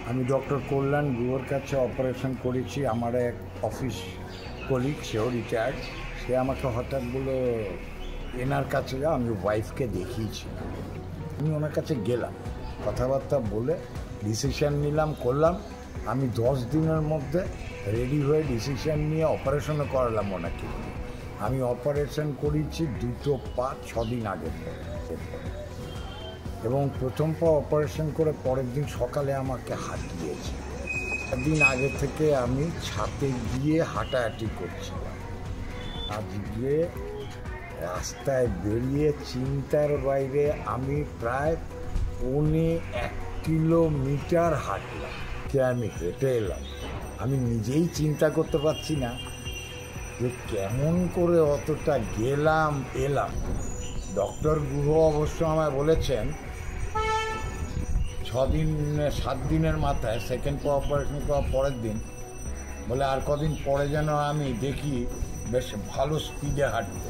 আমি ডক্টর কল্যাণ গুহর কাছে অপারেশন করেছি। আমার এক অফিস কলিগ, সেও রিটায়ার্ড। সে আমাকে হঠাৎ বলে এনার কাছে যা, আমি ওয়াইফকে দেখিয়েছি। আমি ওনার কাছে গেলাম, কথাবার্তা বলে ডিসিশান নিলাম, করলাম। আমি 10 দিনের মধ্যে রেডি হয়ে ডিসিশান নিয়ে অপারেশনও করালাম ওনাকে। আমি অপারেশন করেছি 2 পা 6 দিন আগের পরে, এবং প্রথম পা অপারেশন করে পরের দিন সকালে আমাকে হাত দিয়েছে। দিন আগে থেকে আমি ছাদে গিয়ে হাঁটাহাঁটি করছিলাম। আজকে রাস্তায় বেরিয়ে চিন্তার বাইরে আমি প্রায় 1.25 কিলোমিটার হাঁটলাম, আমি হেঁটে এলাম। আমি নিজেই চিন্তা করতে পারছি না যে কেমন করে অতটা গেলাম এলাম। ডক্টর গুহ অবশ্য আমায় বলেছেন 7 দিনের মাথায় সেকেন্ড পা অপারেশন করার পরের দিন বলে আর কদিন পরে যেন আমি দেখি বেশ ভালো স্পিডে হাঁটতে।